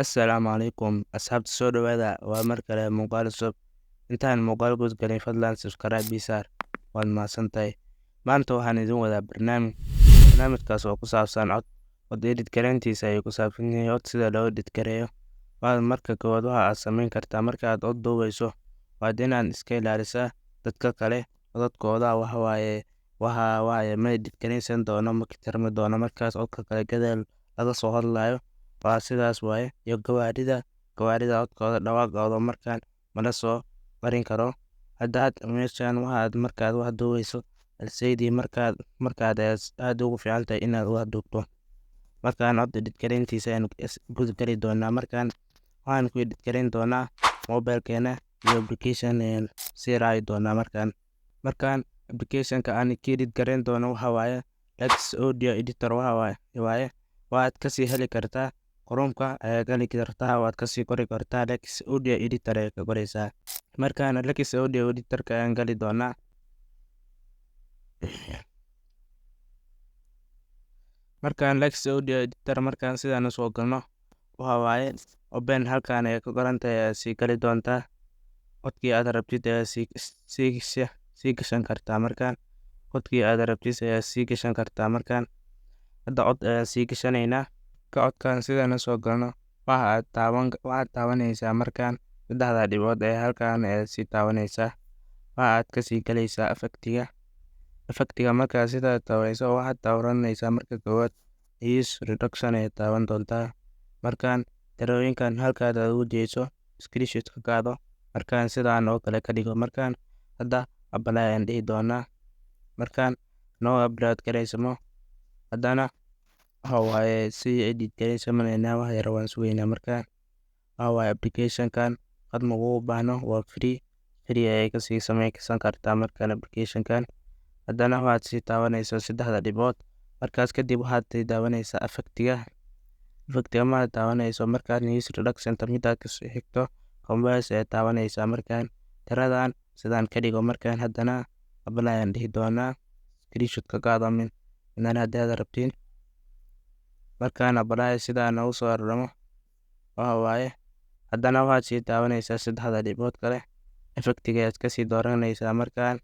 Assalaamu calaykum asxaabta soo dhawaada waa mar kale muuqaal cusub intaan muuqaal guud galin fadlan subscribe saar waad mahadsantahay maanta waxaan idin wadaa barnaamijkaas oo ku saabsan cod edit gareyntiisa ay ku saabsan yahay cod sida loo edit gareeyo waa marka koowaad waxa aad samayn kartaa marka aad cod duubeyso waa inaad iska ilaalisaa dadka kale codadkooda waxa ma edit gareysan doono ma tirmi doono markaas codka kale gadaal laga soo hadlayo waa sidaas waaye iyo gawaarida codkooda dhawaaqooda markaan mala soo qarin karo haddaad meeshaan waxaad markaad wax duubeyso alseydii markaad aad ugu fiican tahay inaad wax duubto markaan cod edit gareyntiisa ayaan guud gali doonaa markaan waxaan ku edit gareyn doonaa mobilkeena iyo application sii raaci doonaa markaan applicationka aan ku edit gareyn doono waxa waaye Lex Audio Editor waaye waad kasii heli kartaa Chrome-ka ayaad gali kartaa waad kasii qori kartaa Lex Audio Editor ayaad ka qoraysaa markaan Lex Audio Editor-ka ayaan gali doonaa markaan Lex Audio Editor markaan sidaan soo galno waxa waaye open halkaan ay ku qoran tahay sii gali doontaa codkii aad rabtid sii gashan kartaa markaan codkii aad rabtid sii gashan kartaa markaan hadda cod sii gashanaynaa codkaan sidaan soo galno waxaad taabanaysaa markaan saddexda dhibood ee halkaan sii taabanaysaa waxaad kasii galaysaa effectiga markaa sidaa taabanayso waxaad taabanaysaa marka koowaad use reduction ay taaban doontaa markaan tirooyinkan halkaad ugu jeeso screenshot ka qaado markaan sidaan oo kale ka dhigo markaan hadda apply ayaan dhihi doonaa markaan noo upload gareysamo haddana waxa waaye si edit gareysamanayna wax yar waan sugaynaa markaan waxa waaye applicationkan qad ma ugu baahno waa free ayay kasii samaysan kartaa markaan applicationkan haddana waxaad sii taabanaysaa saddexda dhibood markaas kadib waxaad taabanaysaa effectiga ma taabanayso markaan use reduction midaad kasoo xigto converse ee taabanaysaa markaan tiradan sidaan ka dhigo markaan haddana apply ayaan dhihi doonaa screenshot ka qaado inaan haddaad rabtiin markaan apply sidaan ugu soo raramo waxa waaye haddana waxaad sii taabanaysaa saddexda dhibood kale effectiga aad kasii dooranaysaa markaan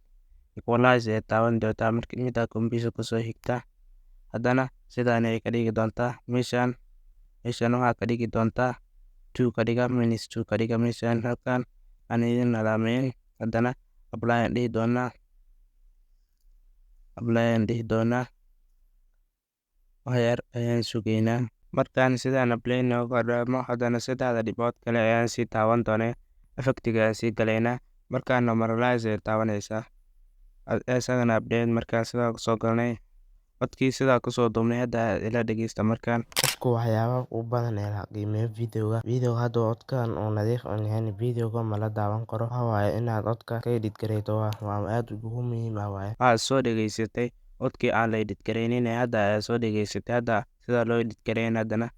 equalize ee taaban doontaa markii mida computer kusoo xigta haddana sidaan ay ka dhigi doontaa meeshaan waxaa ka dhigi doontaa 2 ka dhiga minus 2 ka dhiga meeshaan halkaan aan idin alaameyn haddana apply ayaan dhihi doonaa waxyar ayaan sugaynaa markaan sidaan apply nooga dhamo haddana saddexda dhibood kale ayaan sii taaban doonaa effectiga ayaan sii galaynaa markaan normalize ee taabanaysaa isagana update markaan sidaa kusoo galnay codkii sidaa kusoo duubnay hadda ila dhegeysta markaan qofku waxyaaba u badan ee la qiimeeyo videoga hadda codkan oo nadiif aan yahay videoga ma la daawan karo waxa waaye inaad codka ka edit gareyto waa aad ugu muhiim ah waaye waxaad soo dhegeysatay codkii aan la edit gareynin hadda aad soo dhegeysatay hadda sida loo edit gareyn haddana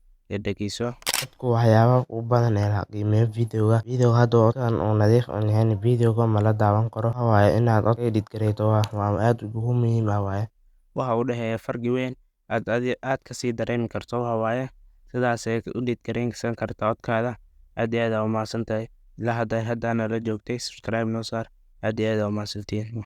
dhegeyso qofku waxyaaba u badan ee la qiimeeyo videoga hadda codkan oo nadiif aan yahay videoga ma la daawan karo waxa waaye inaad codka ka edit gareyto waa aad ugu muhiim ah waaye waxa u dhexeeya farqi weyn aad kasii dareemi karto waxa waaye sidaas ay u edit gareysan kartaa codkaada aad iyo aad u mahadsantahay ilaa haddana la joogtay subscribe noo saar aad iyo aad u mahadsantihiin